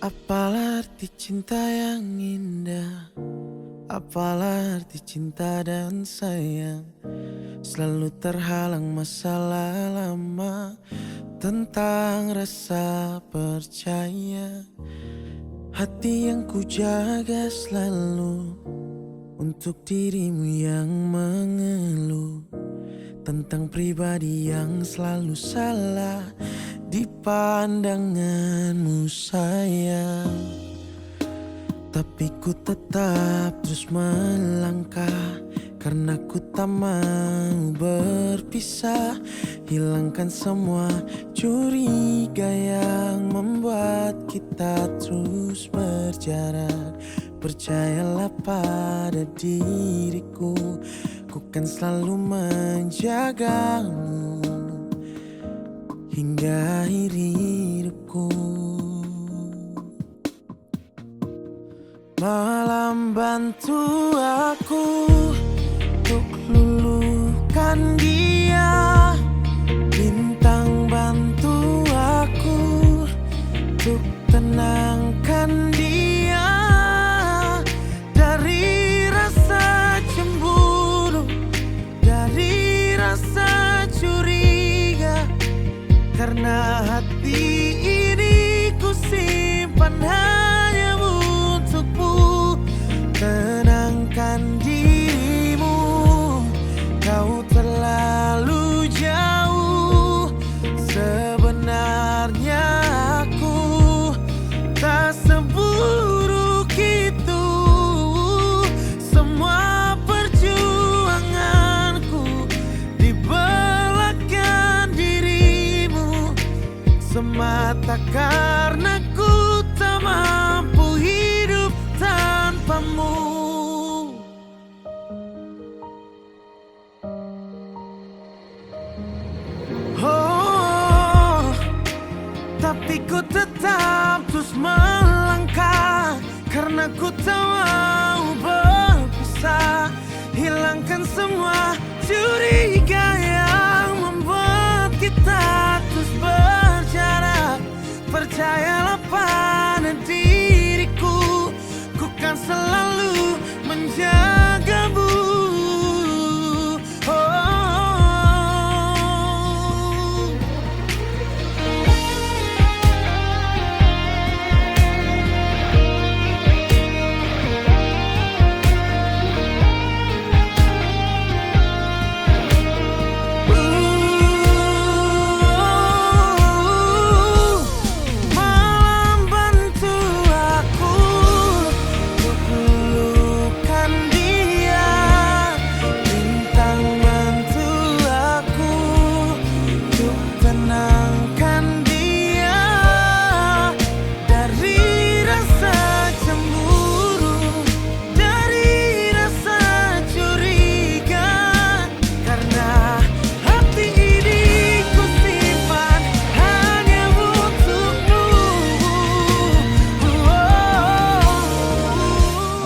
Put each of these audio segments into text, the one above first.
Apalah arti cinta yang indah, apalah arti cinta dan sayang. Selalu terhalang masalah lama tentang rasa percaya. Hati yang ku jaga selalu untuk dirimu yang mengeluh tentang pribadi yang selalu salah di pandanganmu sayang. Tapi ku tetap terus melangkah karena ku tak mau berpisah. Hilangkan semua curiga yang membuat kita terus berjarak. Percayalah pada diriku, ku kan selalu menjagamu hingga akhir hidupku. Malam bantu aku untuk luluhkan dia, bintang bantu aku untuk tenangkan dia dari rasa cemburu, dari rasa curiga. Karena hati ini ku simpan hanya untukmu. Tenangkan dirimu, kau terlalu jauh. Sebenarnya aku tak seburuk itu. Semua perjuanganku di belakang dirimu semata karena ku tak mampu hidup tanpamu. Oh, tapi ku tetap terus melangkah karena ku tak mau berpisah. Hilangkan semua curiga yang membuat kita terus berjarak. Percayalah pada diriku, ku kan selalu menjagamu.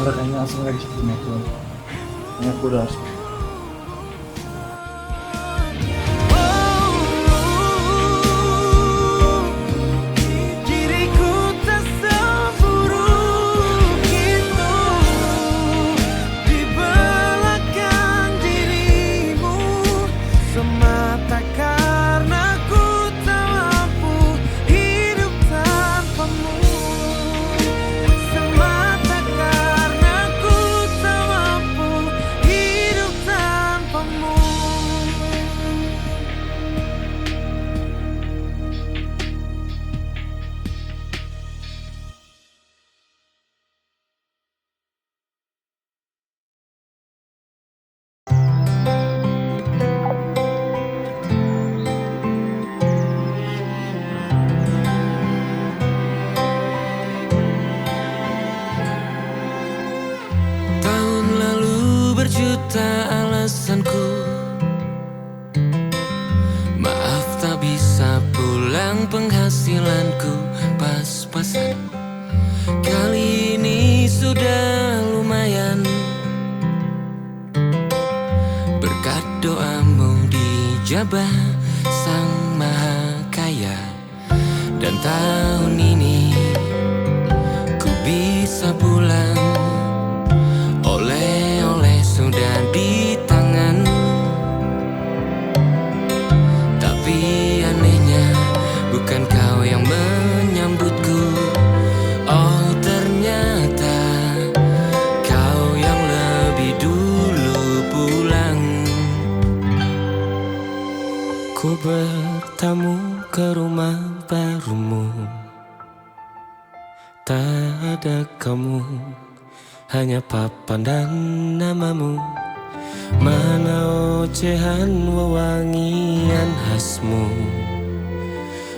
Kayaknya langsung lagi seperti itu. Kayaknya aku udah harus berjuta alasanku, maaf tak bisa pulang, penghasilanku pas-pasan. Kali ini sudah lumayan, berkat doamu dijabah Sang Maha Kaya. Dan tahun ini Ku bertamu ke rumah barumu. Tak ada kamu, hanya papan dan namamu. Mana ocehan wewangian khasmu.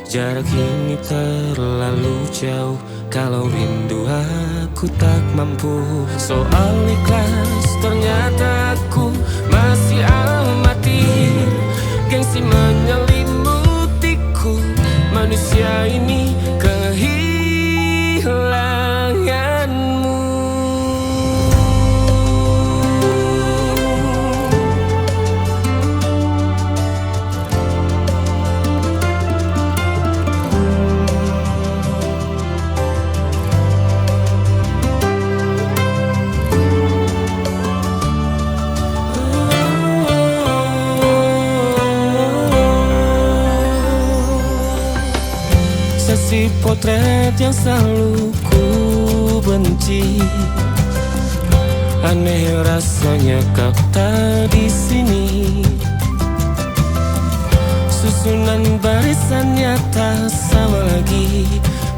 Jarak ini terlalu jauh, kalau rindu aku tak mampu. Soal ikhlas ternyata aku masih amati. Gengsi menyelimutiku, manusia ini kehilanganmu. Si potret yang selalu ku benci. Aneh rasanya kau tak di sini. Susunan barisannya tak sama lagi.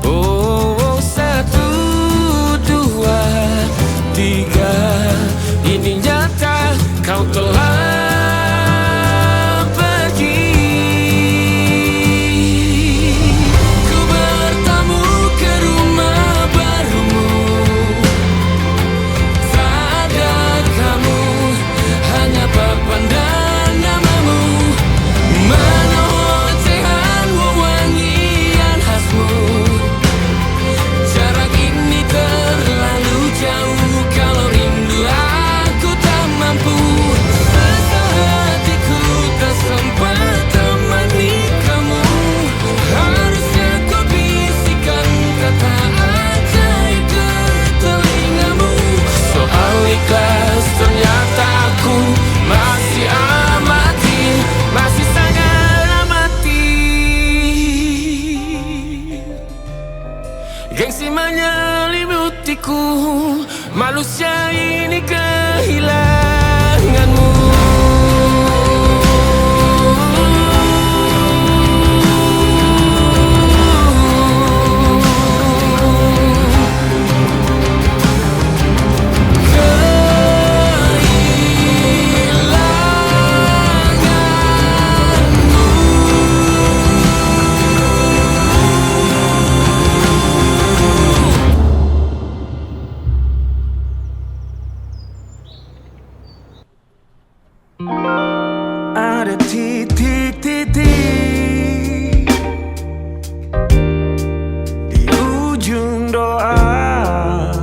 Oh, 1, 2, 3. Ini nyata kau telah gengsi menyelimutiku, manusia ini kehilanganmu. Ada titik-titik di ujung doa,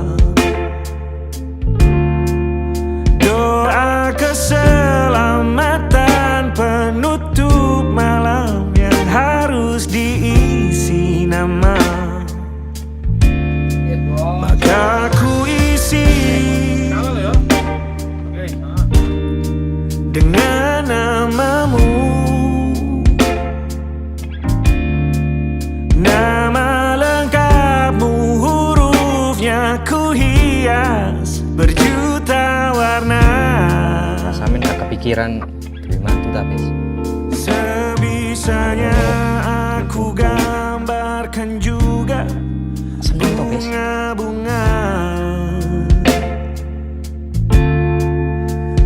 doa keselamatan penutup malam yang harus diisi nama. Maka ku isi dengan namamu, nama lengkapmu, hurufnya ku hias berjuta warna. Samin gak kepikiran beli mantu tapi sebisanya aku gambarkan juga bunga-bunga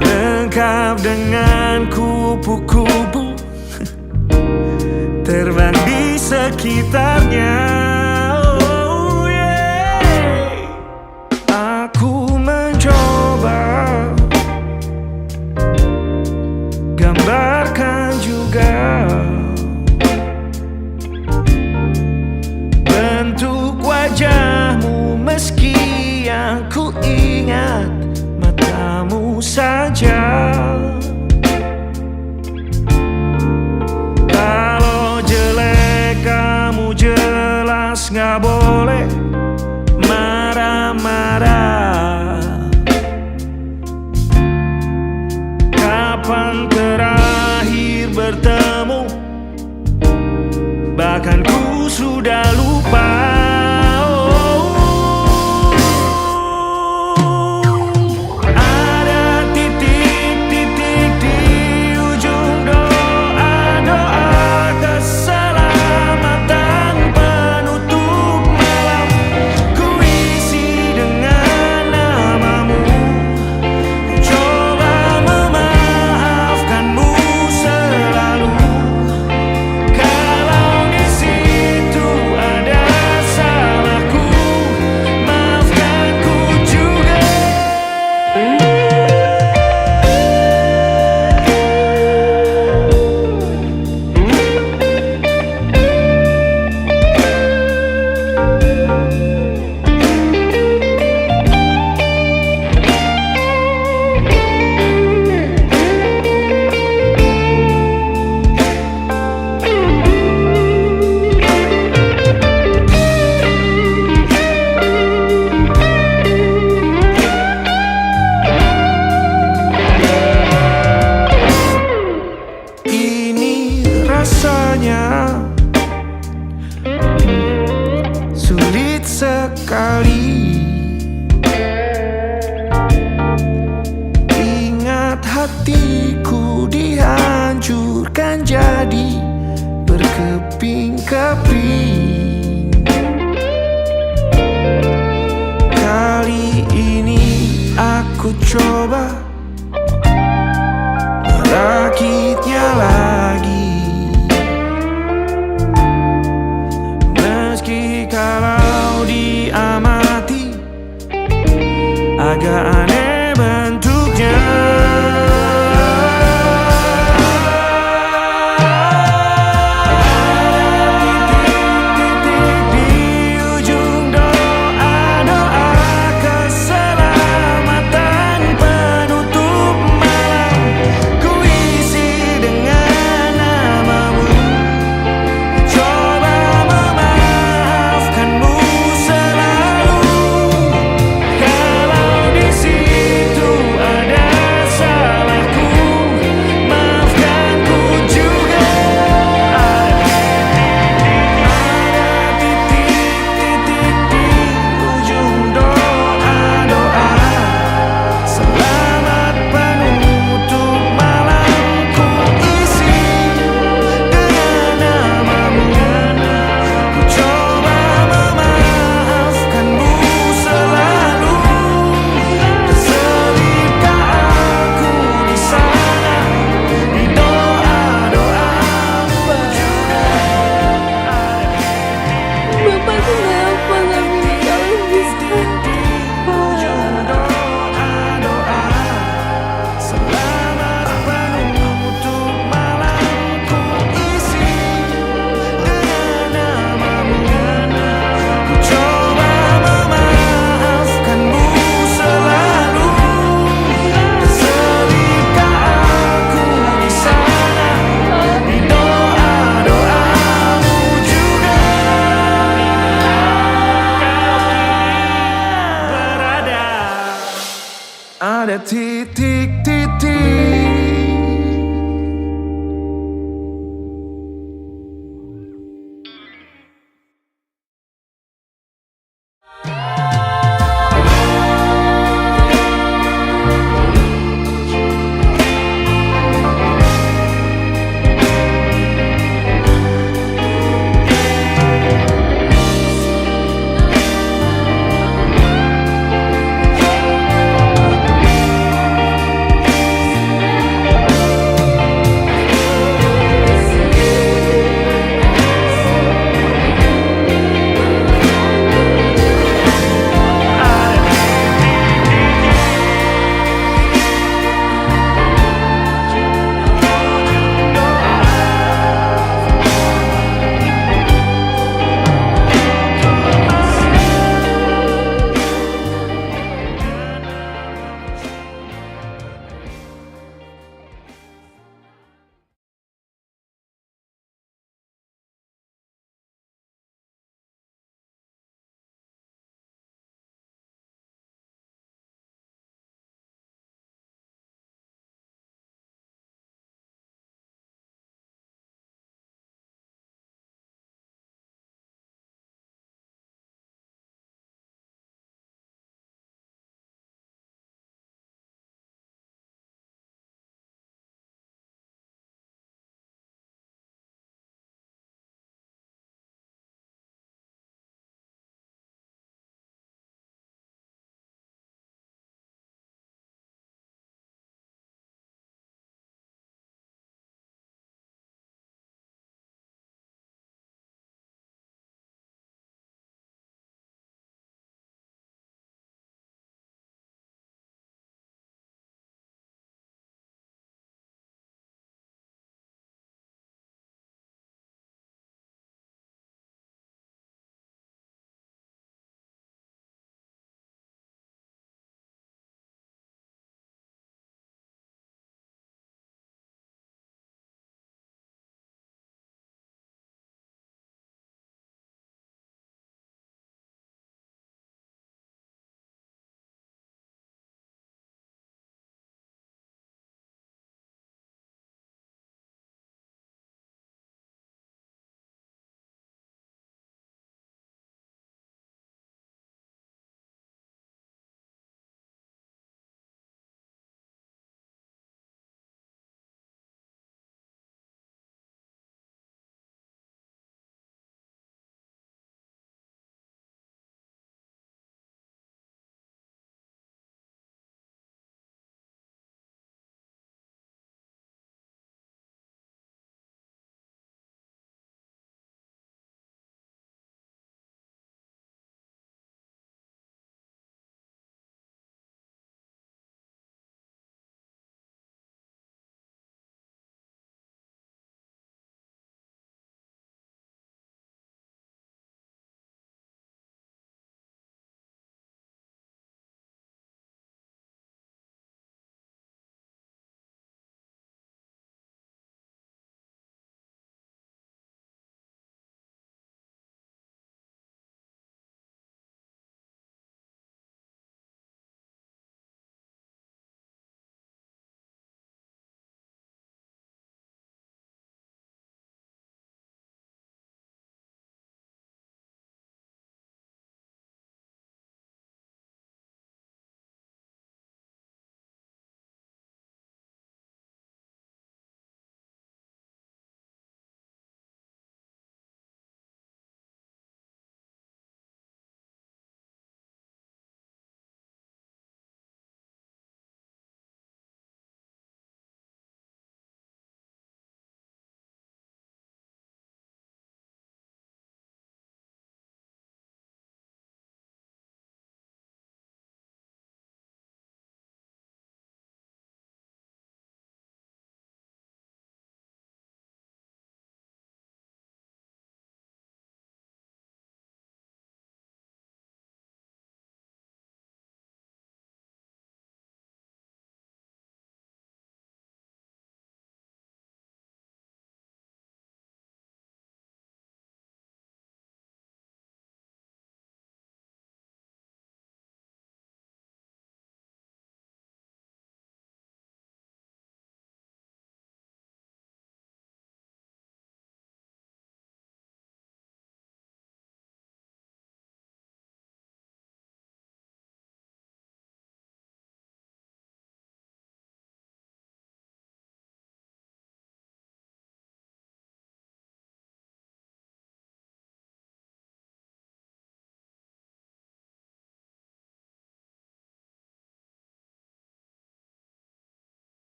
lengkap dengan kupu-kupu terbang di sekitarnya. Oh yeah. Aku mencoba gambarkan juga bentuk wajahmu, meski yang ku ingat matamu saja. Kalau jelek kamu jelas gak boleh marah-marah. Kapan terakhir bertemu, bahkan ku sudah lupa. Ada titik-titik di ujung doa-doa. rasanya sulit sekali. Ingat hatiku dihancurkan jadi berkeping-keping. Kali ini aku coba merakitnya lagi. Meski kalau diamati agak aneh bentuknya. Titik-titik di ujung doa-doa keselamatan penuh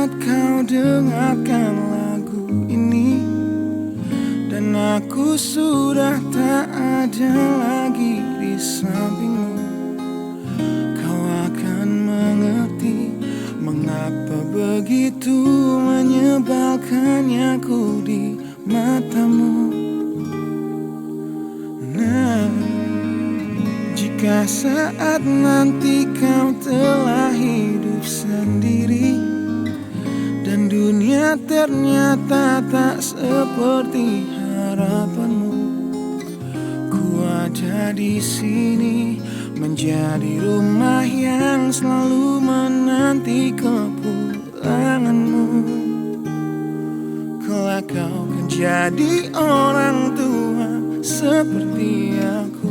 saat kau dengarkan lagu ini, dan aku sudah tak ada lagi di sampingmu, kau akan mengerti mengapa begitu menyebalkannya aku di matamu. Nah, jika saat nanti kau telah hidup sendiri dan dunia ternyata tak seperti harapanmu, ku ada di sini menjadi rumah yang selalu menanti kepulanganmu. Kelak kau kan jadi orang tua seperti aku,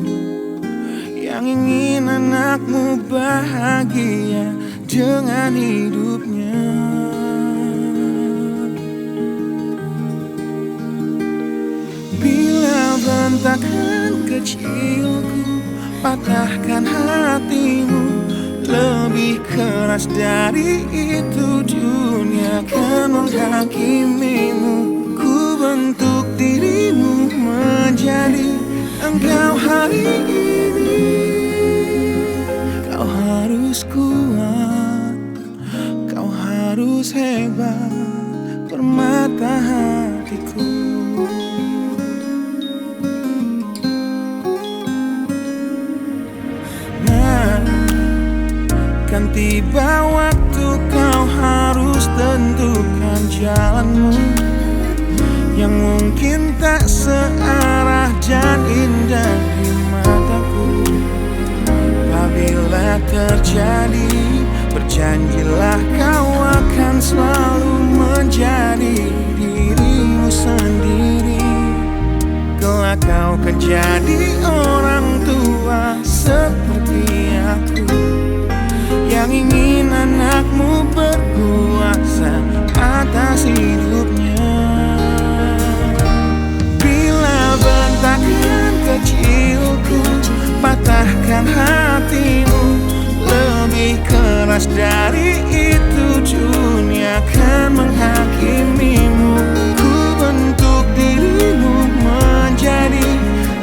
yang ingin anakmu bahagia dengan hidupnya. Bila bentakan kecilku patahkan hatimu, lebih keras dari itu dunia akan menghakimimu. Ku bentuk dirimu menjadi engkau hari ini. Kau harus kuat, kau harus hebat, permata hatiku. Nah, kan tiba waktu kau harus tentukan jalanmu, yang mungkin tak searah dan indah di mataku. Apabila terjadi, berjanjilah kau akan selalu menjadi dirimu sendiri. Kelak kau akan jadi orang tua seperti aku, yang ingin anakmu berkuasa atas hidupnya. Bentakan kecilku patahkan hatimu, lebih keras dari itu dunia akan menghakimimu. Ku bentuk dirimu menjadi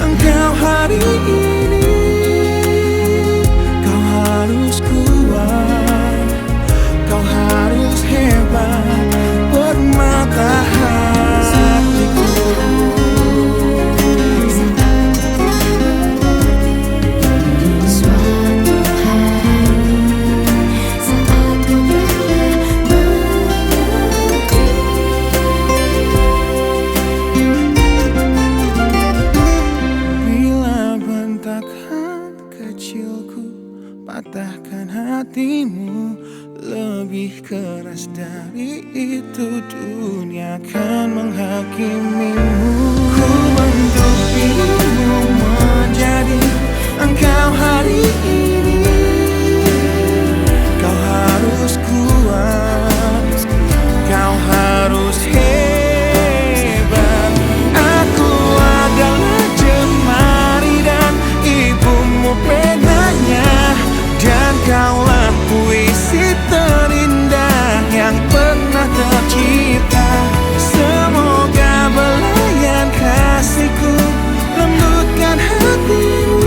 engkau hari ini. Kau harus kuat, kau harus hebat, permata hatiku. Patahkan hatimu, lebih keras dari itu dunia akan menghakimimu. Ku bentuk dirimu menjadi engkau hari ini. Kau harus kuat, kau harus hebat. Aku adalah jemari dan ibumu penanya, dan kaulah puisi terindah yang pernah tercipta. Semoga belayan kasihku lembutkan hatimu.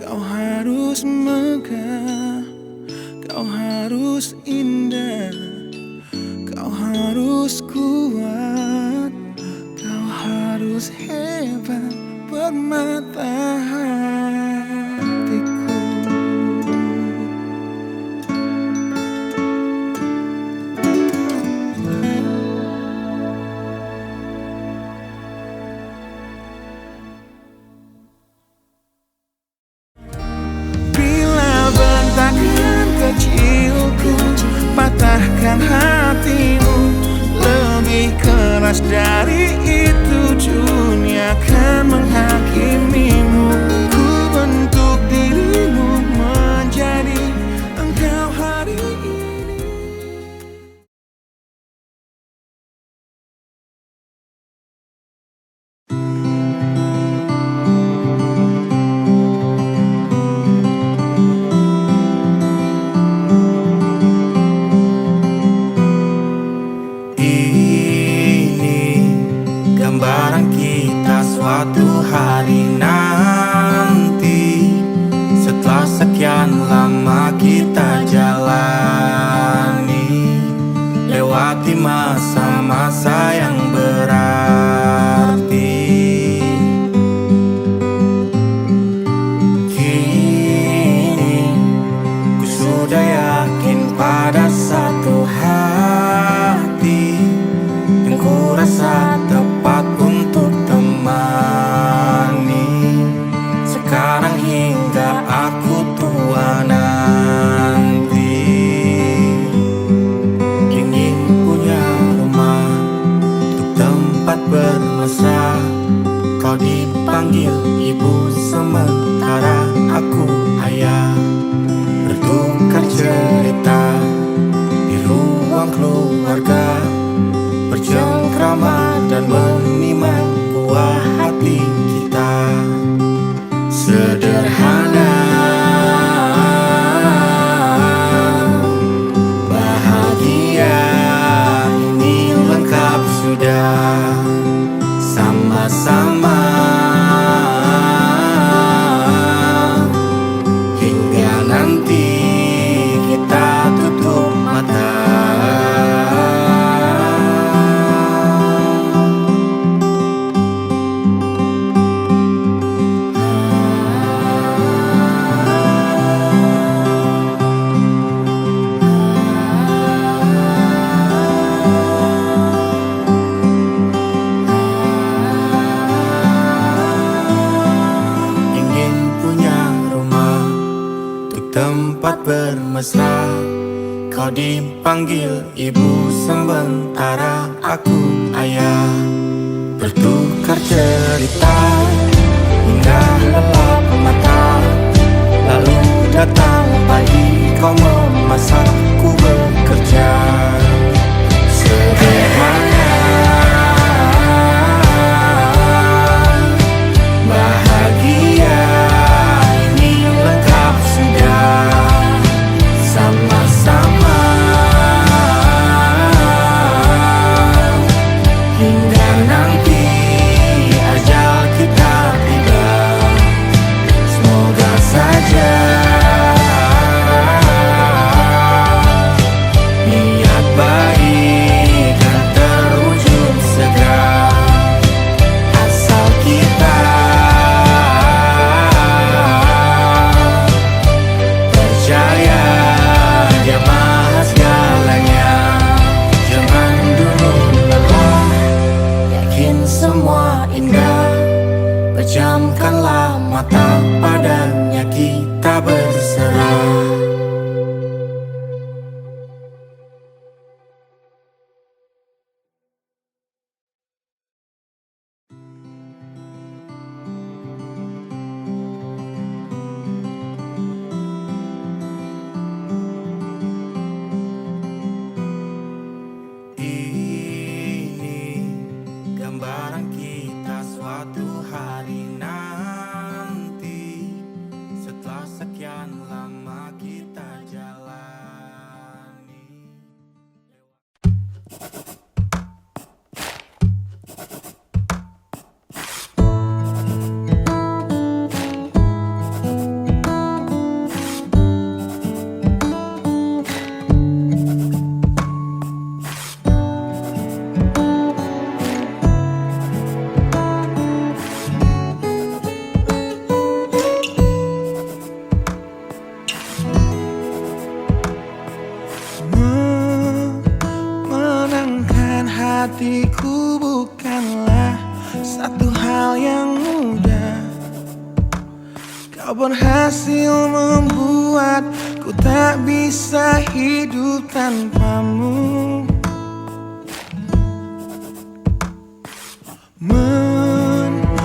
Kau harus megah, kau harus indah, kau harus kuat, kau harus hebat, permata hatiku. Bila bentakan kecilku patahkan hatimu, lebih keras dari itu dunia akan menghakimimu. Ku sempat bermesra. Kau dipanggil ibu sementara aku ayah. Bertukar cerita hingga lelap mata. Lalu datang pagi kau memasak, ku bekerja. Sederhana, bahagia ini lengkap sudah. Sama-sama hingga nanti ajal kita tiba. Semoga saja niat baik dan terwujud segera, asal kita percaya Dia maha segalanya. Jangan dulu lelah, yakin semua indah. Pejamkanlah mata, padanya kita berserah. Ini gambaran kita suatu hari nanti, setelah sekian lama kita jalani. Menenangkan hatiku bukanlah satu hal yang mudah. Kau berhasil membuatku tak bisa hidup tanpamu. Menjaga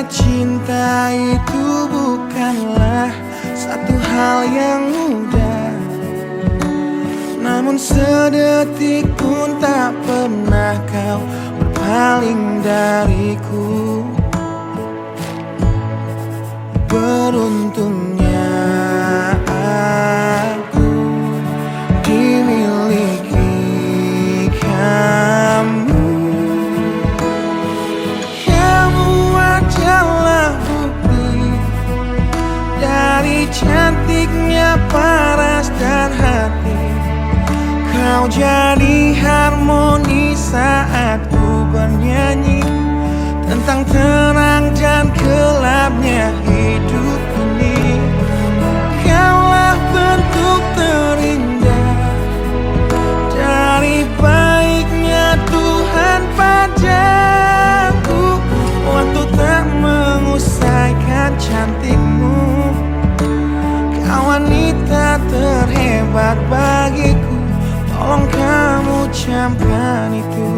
cinta itu bukanlah satu hal yang mudah. Namun sedetik pun tak pernah kau berpaling dariku. Beruntungnya aku dimiliki kamu. Kamu adalah bukti dari cantiknya paras dan hati. Kau jadi harmoni saat ku bernyanyi tentang terang dan gelapnya hidup ini. Kaulah bentuk terindah dari baiknya Tuhan padaku. Waktu tak mengusaikan cantikmu, kau wanita terhebat bagiku. Tolong kamu camkan itu.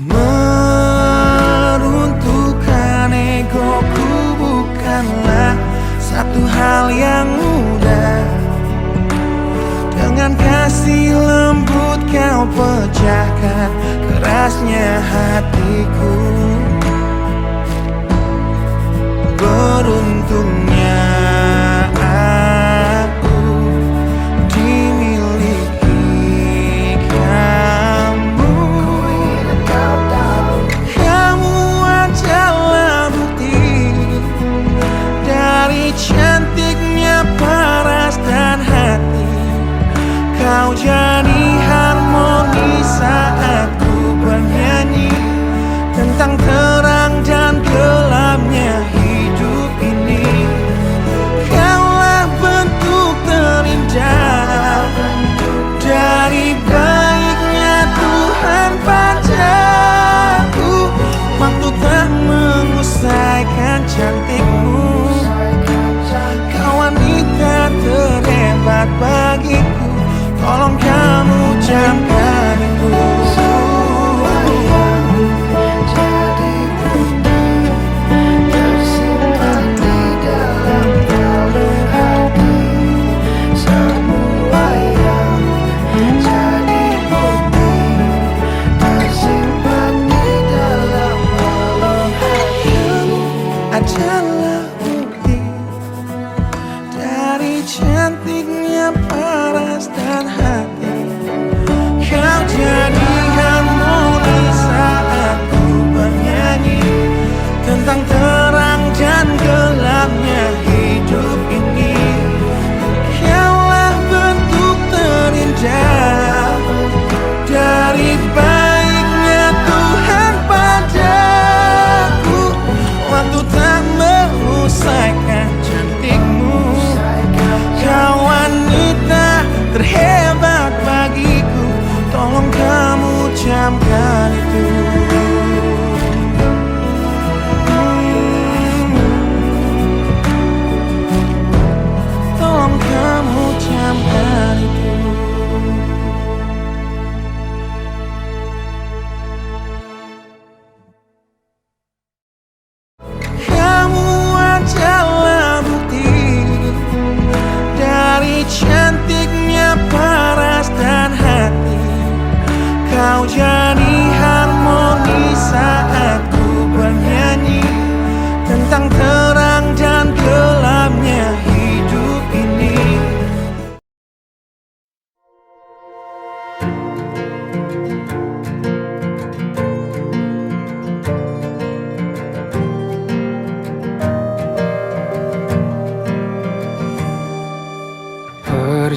Meruntuhkan egoku bukanlah satu hal yang mudah. Dengan kasih lembut kau pecahkan kerasnya hatiku. Beruntungnya aku dimiliki kamu. Kamu adalah bukti dari cantiknya paras dan hati. Kau jadi harmoni saat ku bernyanyi tentang terang dan gelapnya hidup ini.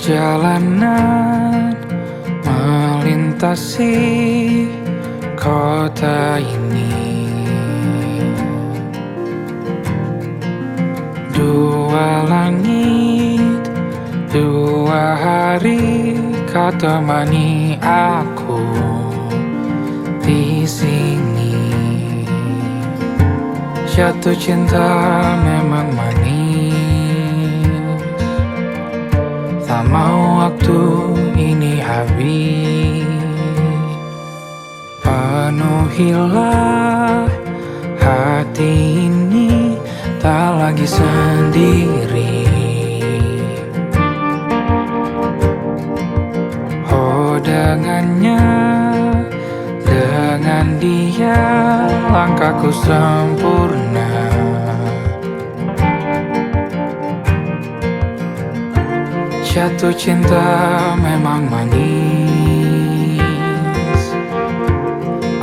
Perjalanan melintasi kota ini, dua langit, dua hari kau temani aku di sini. Jatuh cinta memang manis, tak mau waktu ini habis. Penuhilah hati ini, tak lagi sendiri. Oh dengannya, dengan dia langkahku sempurna. Jatuh cinta memang manis,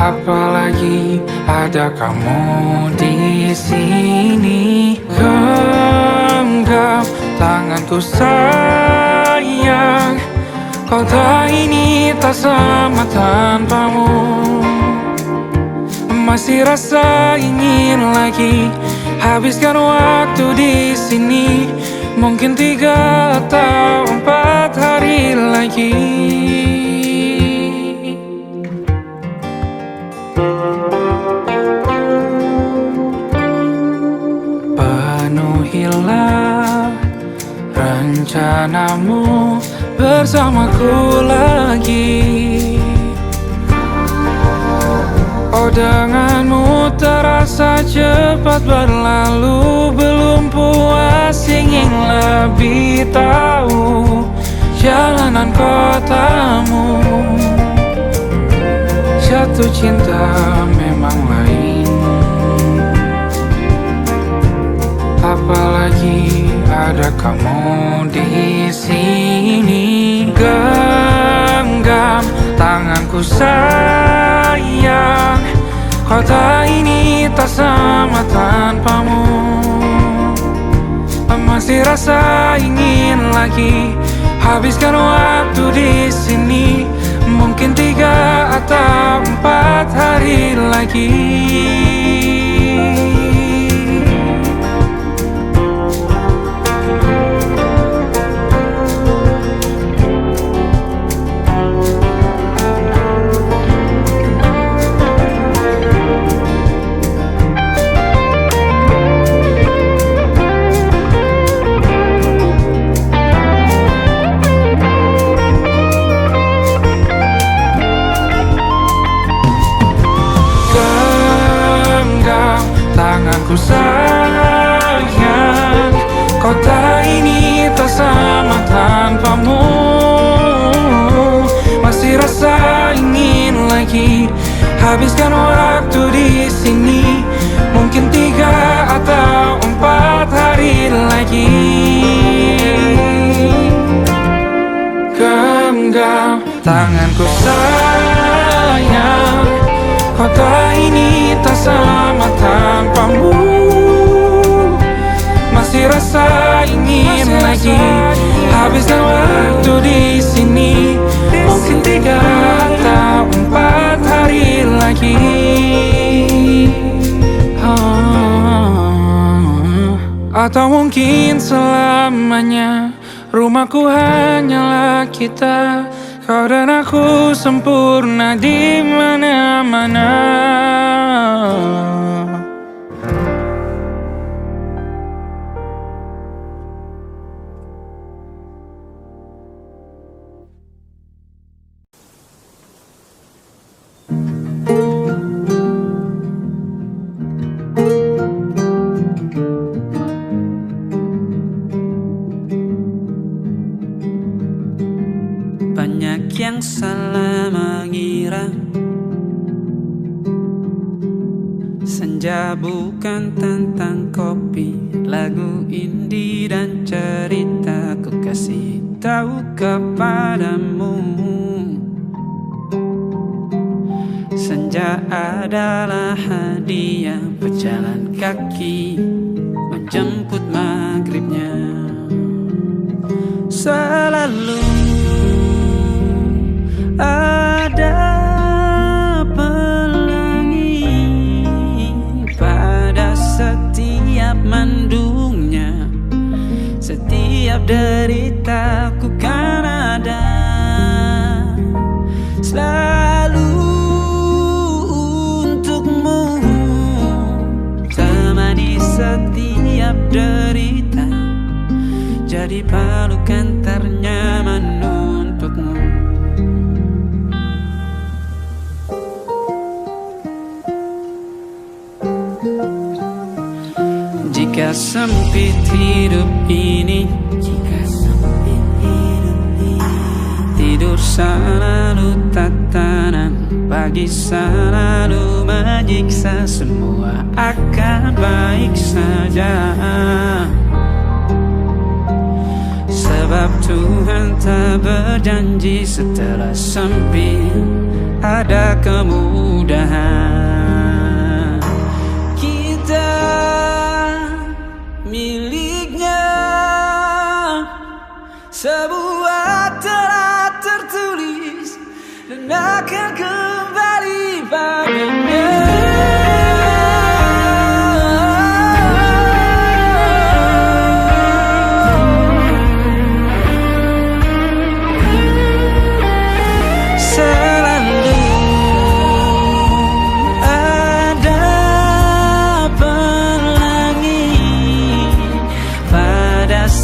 apalagi ada kamu di sini. Genggam tanganku sayang, kota ini tak sama tanpamu. Masih rasa ingin lagi habiskan waktu di sini. Mungkin 3 atau 4 hari lagi. Penuhilah rencanamu bersamaku lagi. Oh denganmu terasa cepat berlalu, belum puas ingin lebih tahu jalanan kotamu. Jatuh cinta memang lain, apalagi ada kamu di sini. Genggam tanganku sayang, kota ini tak sama tanpamu. Masih rasa ingin lagi habiskan waktu di sini. Mungkin 3 atau 4 hari lagi. Tanganku sayang, kota ini tak sama tanpamu. Masih rasa ingin lagi habiskan waktu di sini. Mungkin 3 atau 4 hari lagi. Genggam tanganku sayang, kota ini tak sama tanpamu. Masih rasa ingin lagi habiskan waktu di sini. Mungkin 3 atau 4 hari lagi. Atau mungkin selamanya. Rumahku hanyalah kita, kau dan aku sempurna di mana-mana. Banyak yang salah mengira senja bukan tentang kopi, lagu indie dan cerita. Ku kasih tahu kepadamu, senja adalah hadiah pejalan kaki menjemput maghribnya. Selalu ada pelangi pada setiap mendungnya. Setiap deritaku kan ada selalu untukmu, temani setiap derita, jadi pelukan ternyaman untukmu. Jika sempit hidup ini, tidur selalu tatanan, pagi selalu menyiksa, semua akan baik saja. Sebab Tuhan tak berjanji setelah sempit ada kemudahan. Kita miliknya, sebuah telah tertulis dan akan kembali padanya.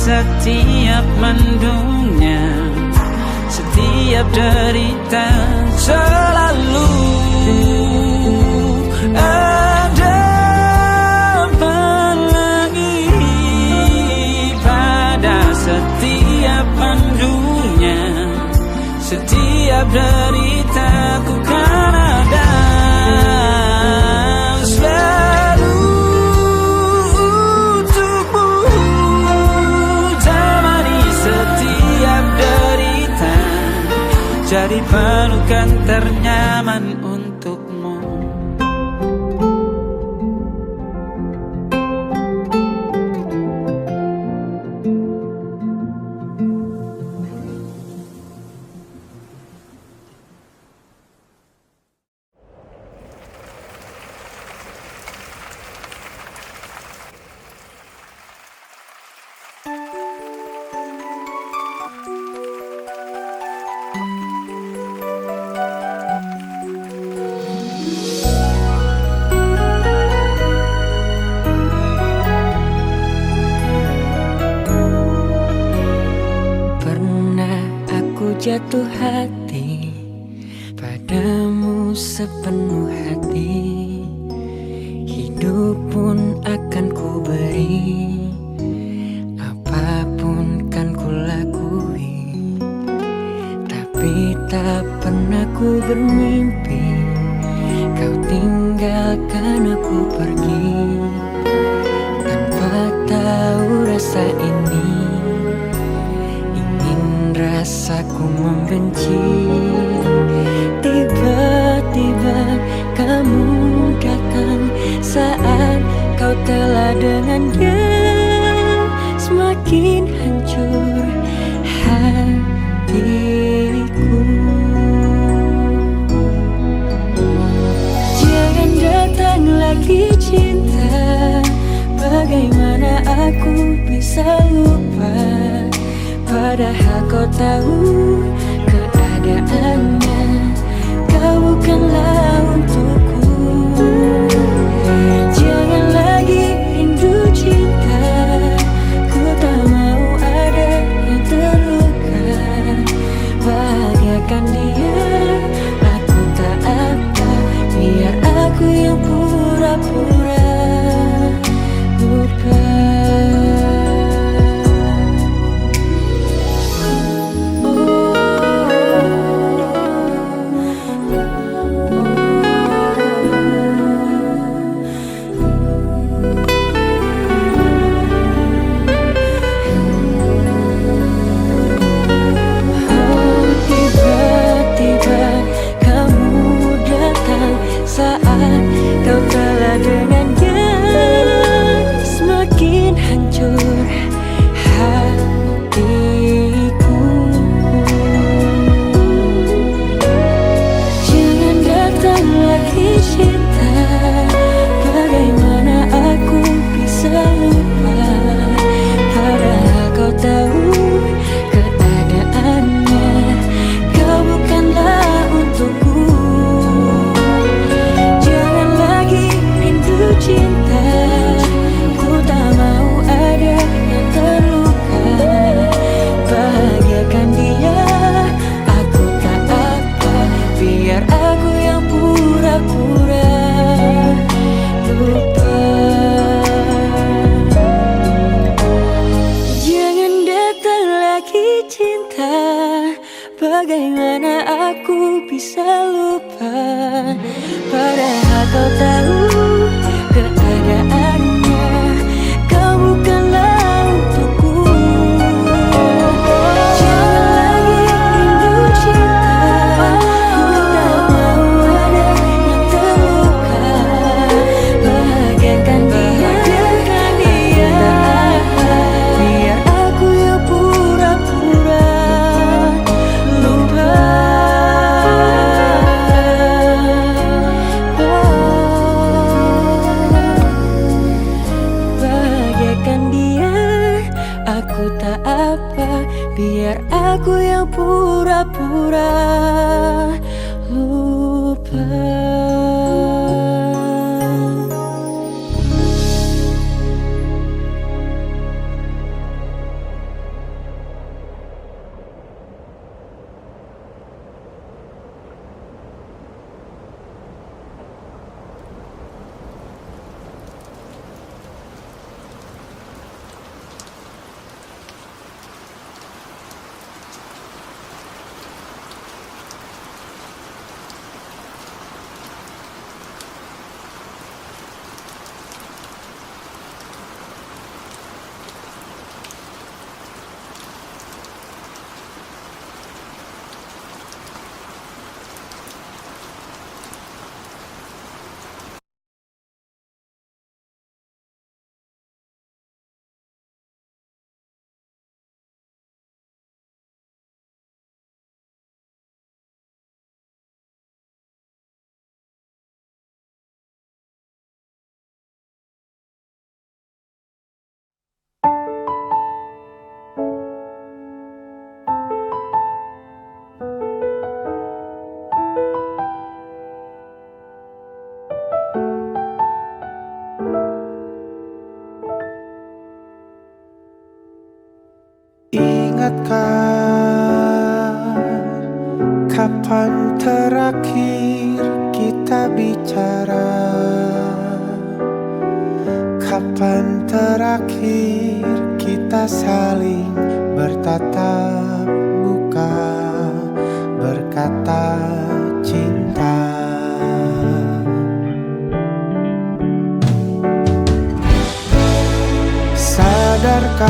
Setiap mendungnya, setiap derita, selalu ada pelangi pada setiap mendungnya. Setiap deritaku kan ada selalu untukmu, jadi pelukan ternyaman untukmu. Jatuh hati padamu sepenuh hati, hidup pun akan ku beri, apapun kan ku lakui. Tapi tak pernah ku bermimpi kau tinggalkan aku pergi, tanpa tahu rasa ini. Rasaku membenci, tiba-tiba kamu datang saat kau telah dengan dia semakin hancur hatiku. Jangan datang lagi cinta, bagaimana aku bisa lupa, padahal kau tahu keadaannya, kau bukanlah untukku. Jangan lagi rindu cinta, ku tak mau ada yang terluka. Bahagiakan dia, aku tak apa, biar aku yang pura-pura lupa. biar aku yang pura-pura lupa. Ingatkah kapan terakhir kita bicara? Kapan terakhir kita saling bertatap muka, berkata cinta? Sadarkah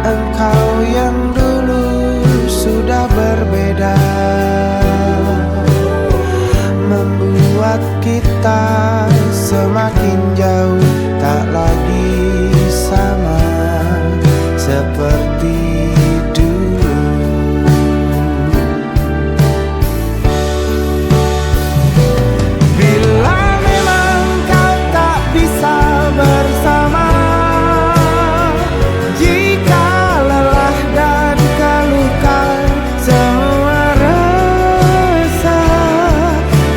engkau yang dulu sudah berbeda, membuat kita semakin jauh, tak lagi sama seperti dulu. Bila memang kau tak bisa bersama, jika lelah dan keluhkan semua rasa,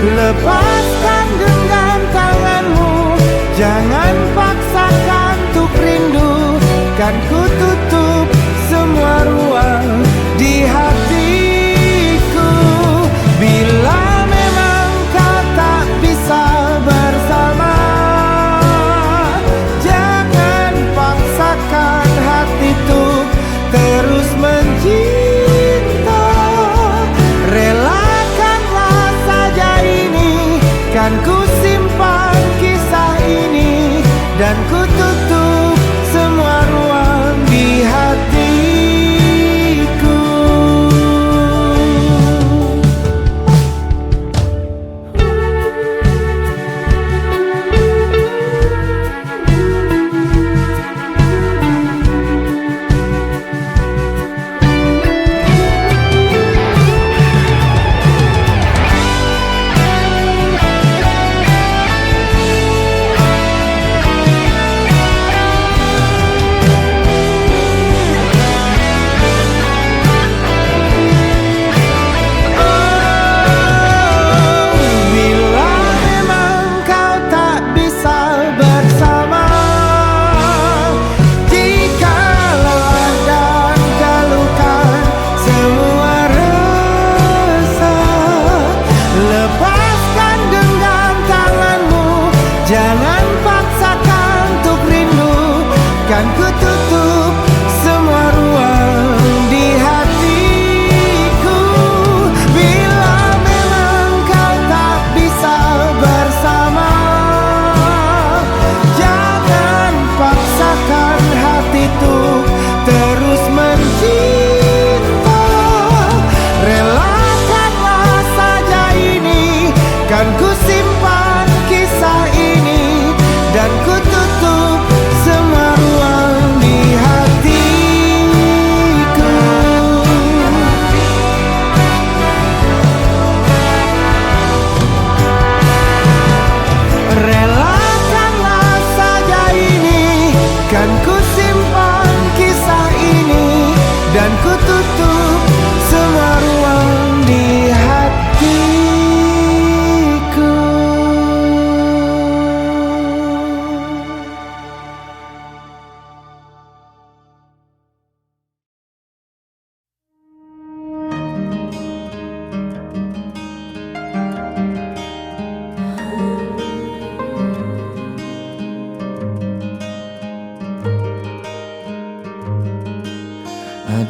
lepaskan genggam tanganmu, jangan paksakan untuk rindu. Kan ku tutup semua ruang di hatiku. Bila memang kau tak bisa bersama, jangan paksakan hati untuk terus mencinta. Relakanlah saja ini, kan ku simpan kisah ini, dan ku tutup semua ruang di hatiku. Jangan paksakan untuk rindu, kan ku tutup semua ruang di hatiku. Bila memang kau tak bisa bersama, jangan paksakan hati untuk terus mencinta. Relakanlah saja ini, kan ku simpan kisah ini, dan ku tutup semua ruang di hatiku. Relakanlah saja ini, kan ku simpan kisah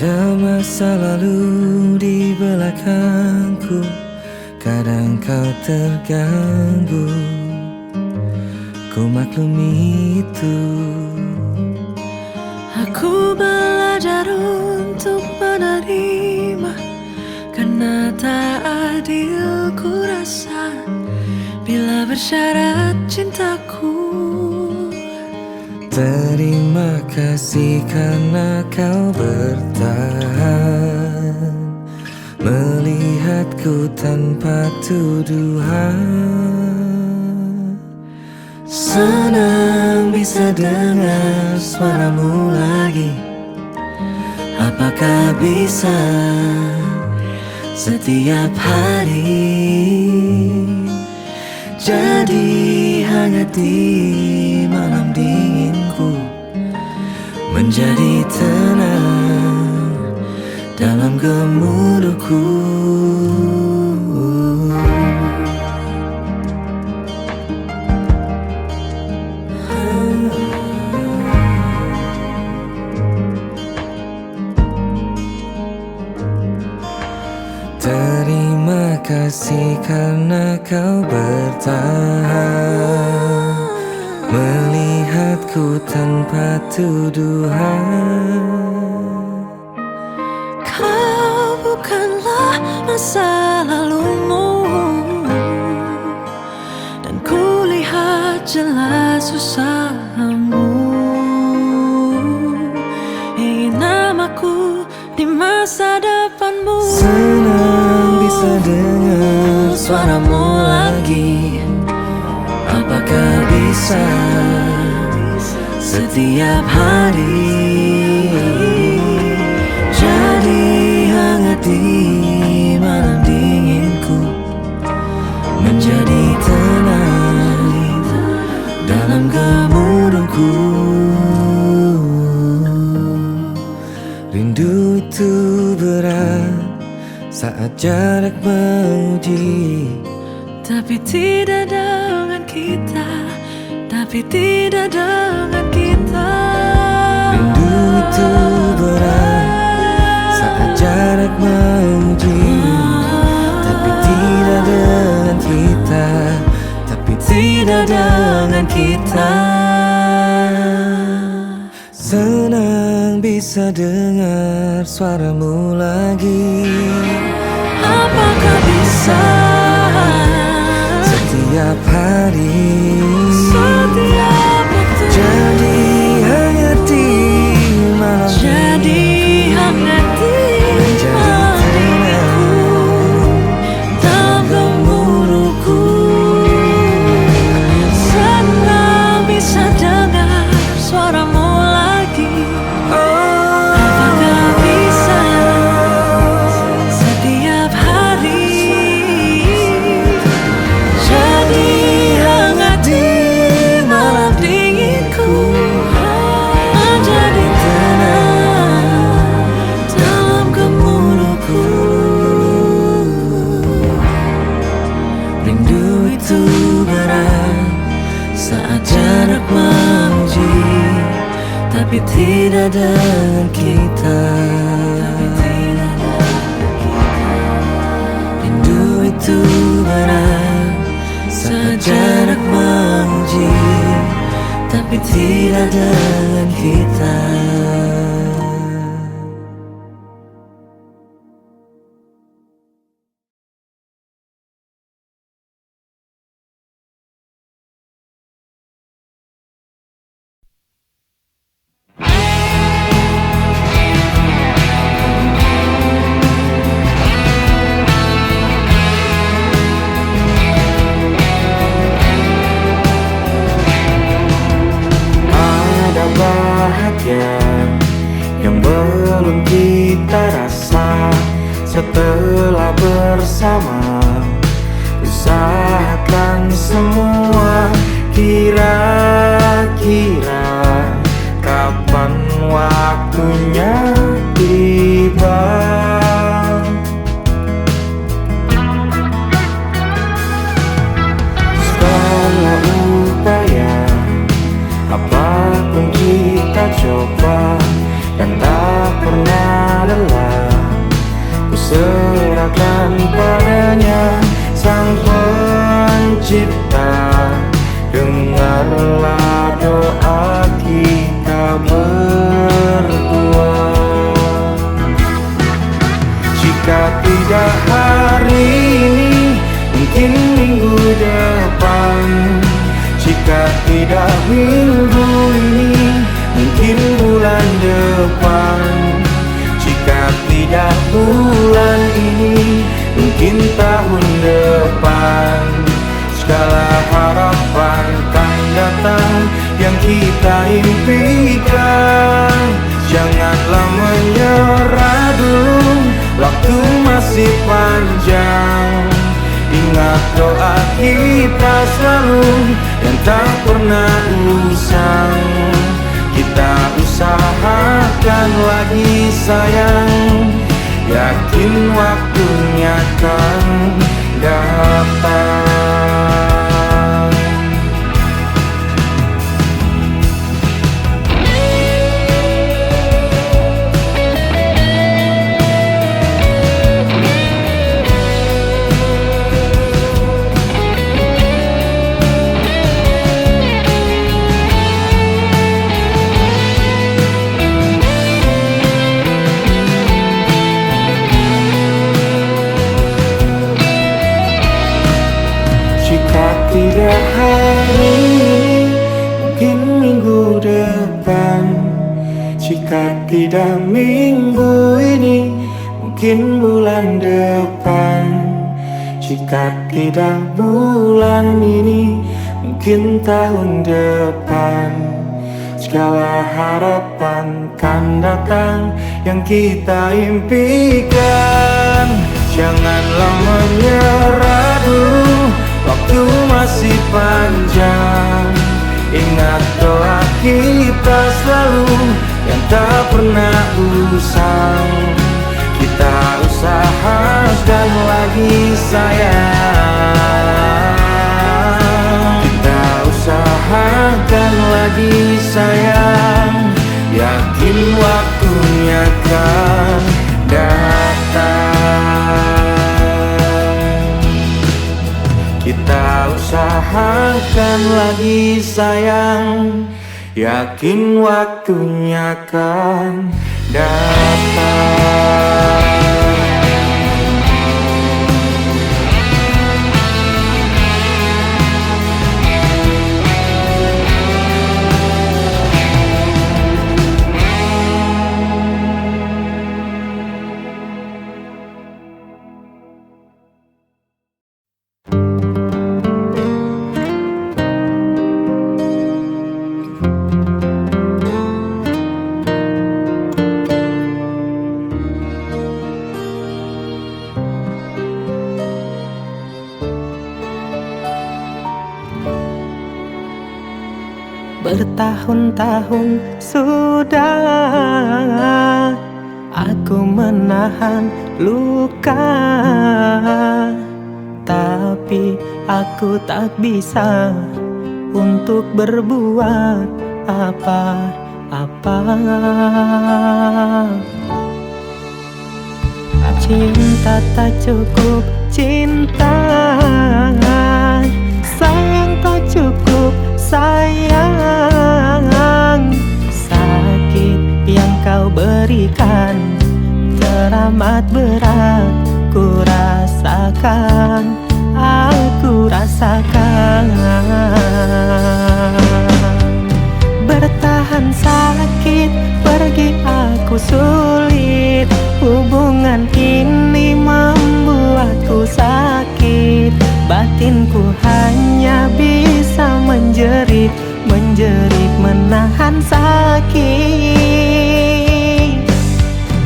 Ada masa lalu di belakangku, kadang kau terganggu, ku maklumi itu. Aku belajar untuk menerima, karena tak adil ku rasa bila bersyarat cintaku. Terima kasih karena kau bertahan, melihatku tanpa tuduhan. Senang bisa dengar suaramu lagi. Apakah bisa setiap hari jadi hangat di malam dinginku, menjadi tenang dalam gemuruhku. Terima kasih karena kau bertahan, melihatku tanpa tuduhan. Kau bukanlah masa lalumu, dan ku lihat jelas usahamu. Ingin namaku di masa depanmu. Senang bisa dengar suaramu lagi. Apakah bisa setiap hari jadi hangat di malam dinginku, menjadi tenang dalam gemuruhku. Rindu itu berat saat jarak menguji, tapi tidak dengan kita, tapi tidak dengan kita. Rindu itu berat saat jarak menguji, tapi tidak dengan kita, tapi tidak dengan kita. Senang bisa dengar suaramu lagi. Apakah bisa Setiap hari, setiap waktu jadi hangat di malam jadi hangat di malam dinginku, dalam gemuruhku. Senang bisa dengar suaramu lagi. Apakah bisa setiap hari jadi hangat di malam dinginku, menjadi tenang dalam gemuruhku. Rindu itu berat saat jarak menguji, tapi tidak dengan kita. Rindu itu berat saat jarak menguji, tapi tidak dengan kita. Ada bahagia yang belum kita rasa setelah bersama. Usahakan semua, kira-kira kapan waktunya tiba. Segala upaya, apapun kita coba, dan tak pernah Pencipta, dengarlah doa kita berdua. Jika tidak hari ini, mungkin minggu depan. Jika tidak minggu ini, mungkin bulan depan. Jika tidak bulan ini, mungkin tahun depan. Segala harapan kan datang yang kita impikan. Janganlah menyerah dulu, waktu masih panjang. Ingat doa kita selalu yang tak pernah usang. Kita usahakan lagi sayang, yakin waktunya kan datang. Tidak hari ini, mungkin minggu depan. Jika tidak minggu ini, mungkin bulan depan. Jika tidak bulan ini, mungkin tahun depan. Segala harapan kan datang yang kita impikan. Janganlah menyerah dulu, waktu masih panjang. Ingat doa kita selalu yang tak pernah usang. Kita usahakan lagi sayang. Kita usahakan lagi sayang, yakin waktunya kan datang. Kita usahakan lagi sayang, yakin waktunya kan datang. Bertahun-tahun sudah aku menahan luka, tapi aku tak bisa untuk berbuat apa-apa. Cinta tak cukup cinta, sayang tak cukup sayang. Sakit yang kau berikan teramat berat, ku rasakan, aku rasakan. Bertahan sakit, pergi aku sulit. Hubungan ini membuatku sakit, batinku hanya bisa menjerit, menahan sakit.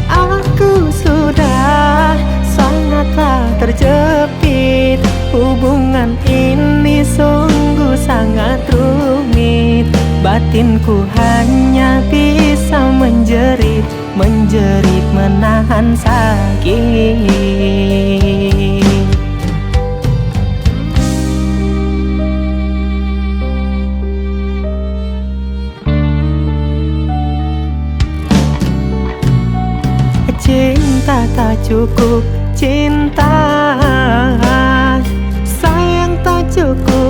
Aku sudah sangatlah terjepit, hubungan ini sungguh sangat rumit. Batinku hanya bisa menjerit, menahan sakit. Cinta tak cukup cinta, sayang tak cukup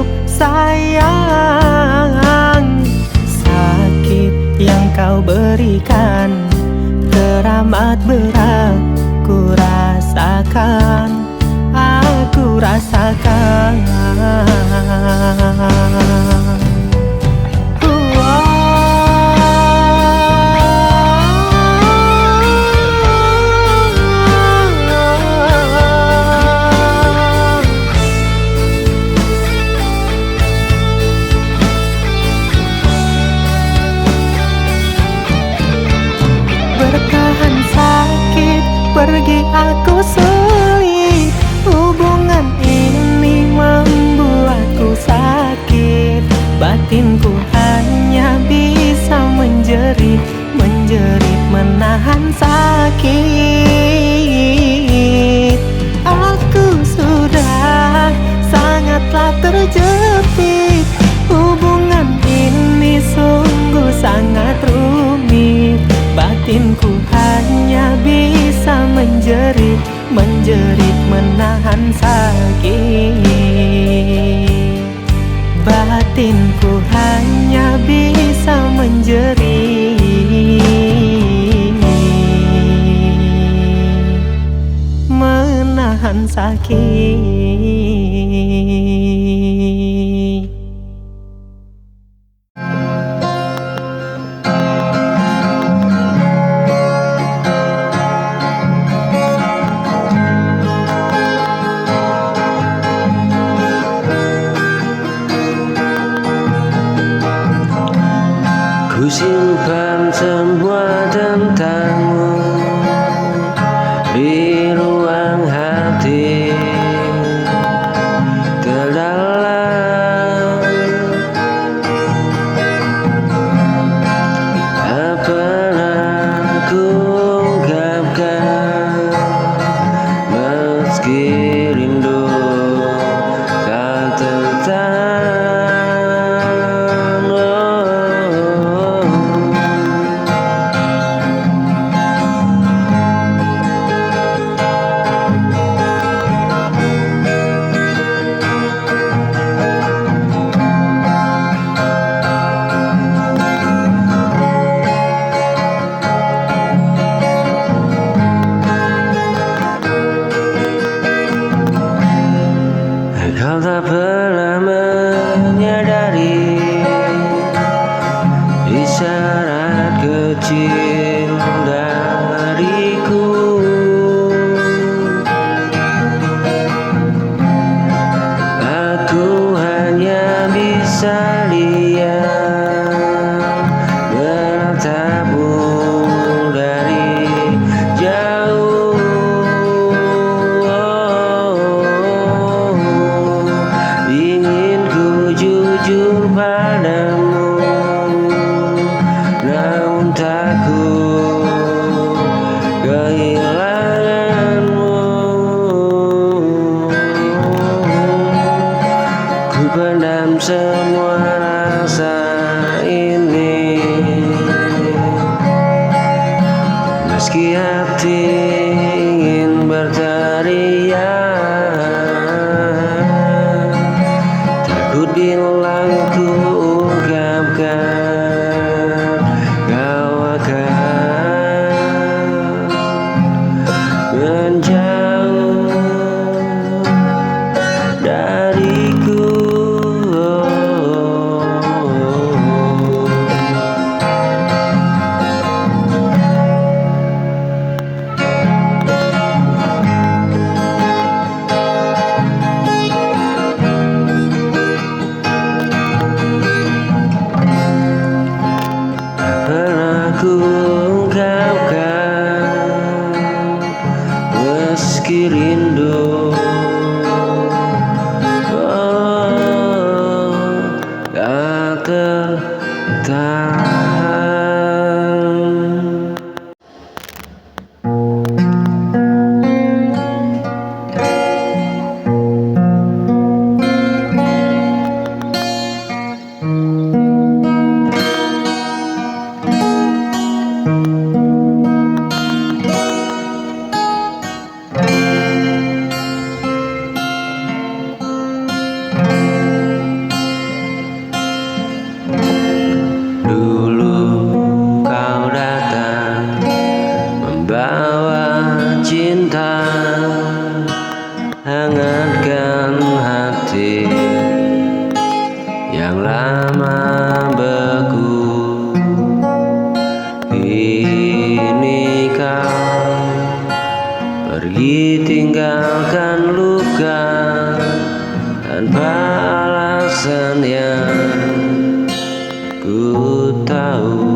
Ku simpan semua tentangmu di ruang hati terdalam. Tak pernah ku ungkapkan, meski rindu tak tertahan. Kau tak pernah menyadari isyarat kecil dariku. Aku hanya bisa lihat, menatapmu dari jauh. Ingin ku jujur padamu, namun takut kehilanganmu. Ku pendam semua rasa ini, meski hati ingin berteriak. Takut bilang ku ungkapkan, kau akan menjauh dariku. Pernah ku ungkapkan, meski rindu tak tertahan. Dulu kau datang membawa cinta, hangatkan hati yang lama beku. Kini kau pergi tinggalkan luka tanpa alasan yang ku tahu.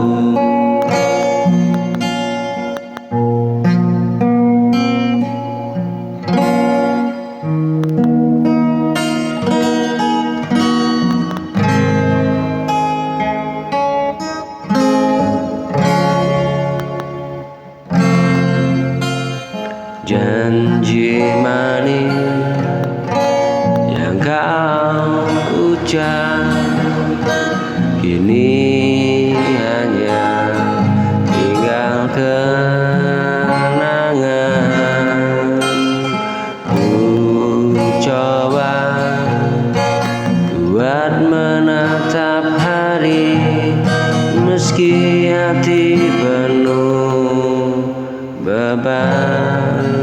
Janji manis yang kau ucap kini hanya tinggal kenangan. Ku coba kuat menatap hari, meski hati penuh beban.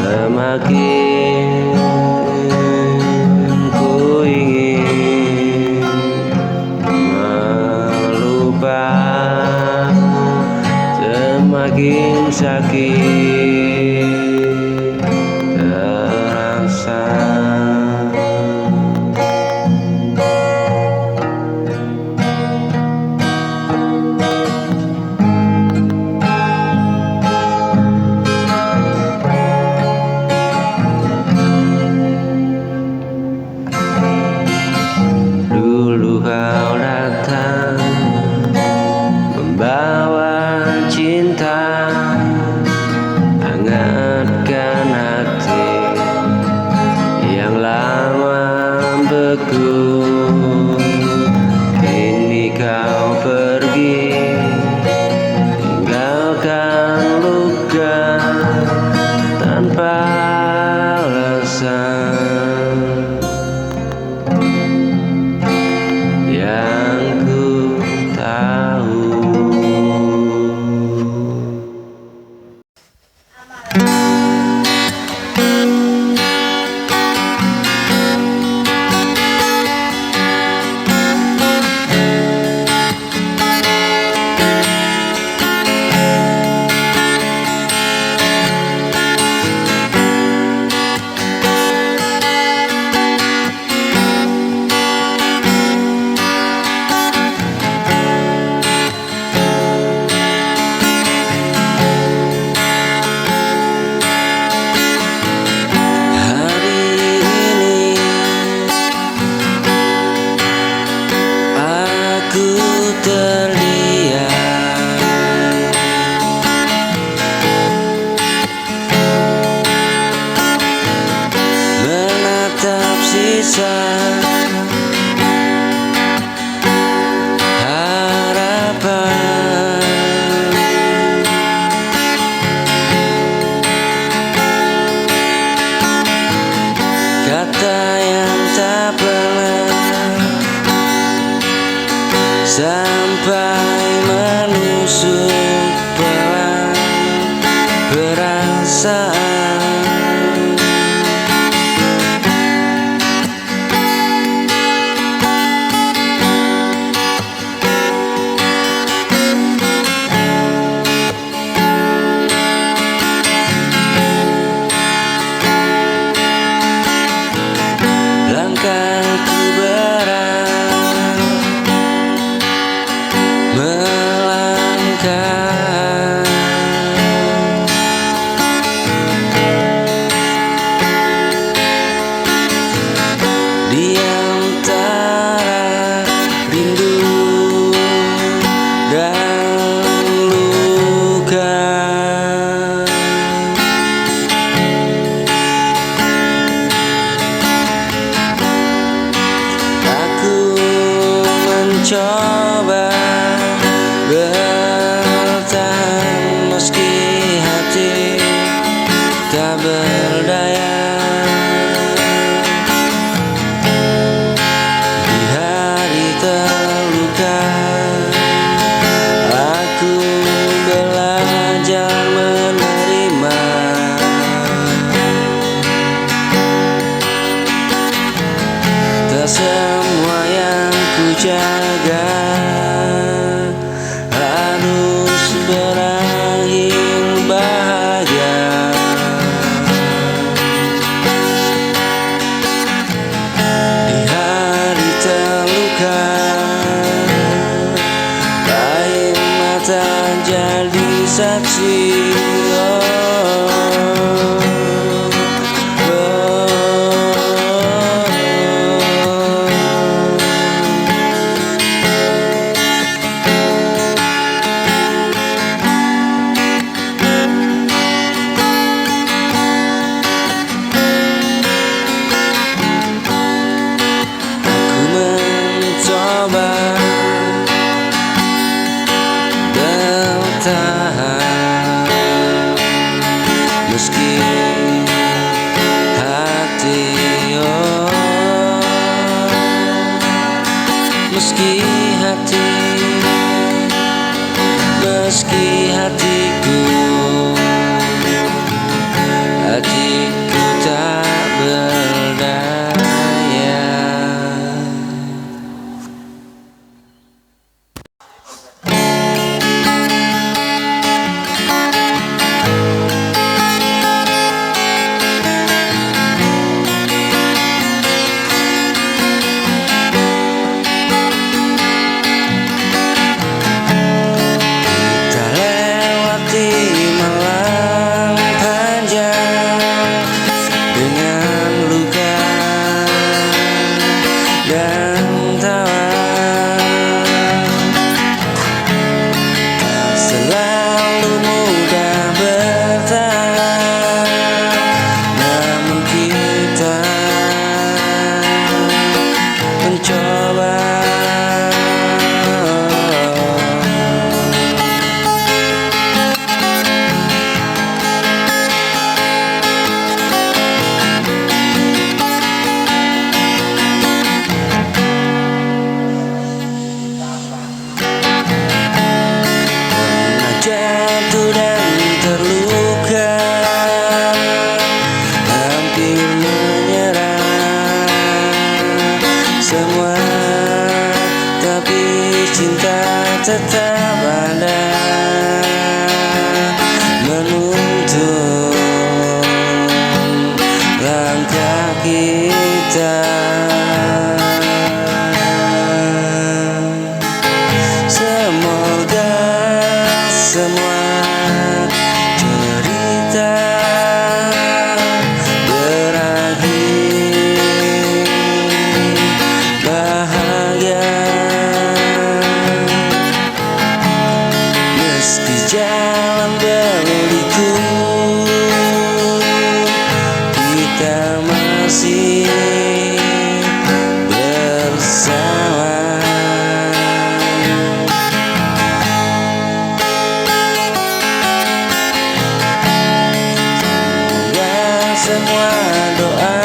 Semakin ku ingin melupakan, semakin sakit terasa. beku. Kini kau pergi, tinggalkan luka tanpa alasan. Yang ku tahu, terlihat menatap sisa harapan. Kata yang tak pernah sampai menusuk pelan perasaan. Langkahku berat melangkah, di antara rindu dan luka. Aku mencoba bertahan meski hati tak berdaya. Di hari terluka, aku belajar menerima. Tak semua yang ku jaga harus berakhir bahagia. Di hari terluka, air mata jadi saksi. Aku mencoba bertahan meski hati, meski hati, meski hatiku tak berdaya. Kita lewati malam panjang dengan luka dan tawa. Selalu mudah bertahan, namun kita semua, tapi cinta tetap ada menuntun langkah kita. Semoga semua cerita berakhir bahagia, meski jalan berliku kita masih bersama. Semua doa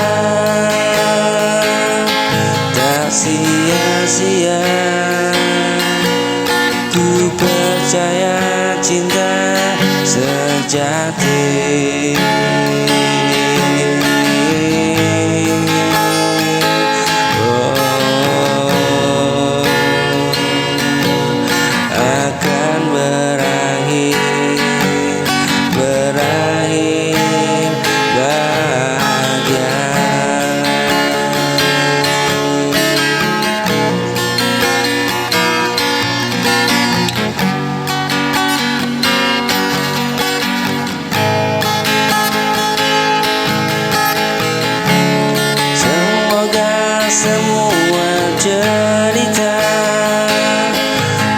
tak sia-sia, ku percaya cinta sejati akan berakhir bahagia. Semoga semua cerita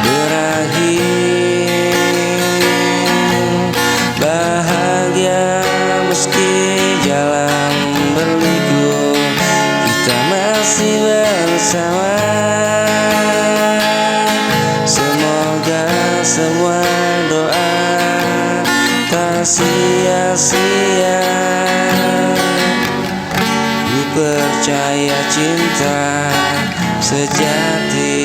berakhir bahagia, meski jalan berliku kita masih bersama. Semoga semua doa tak sia-sia, ku percaya cinta sejati.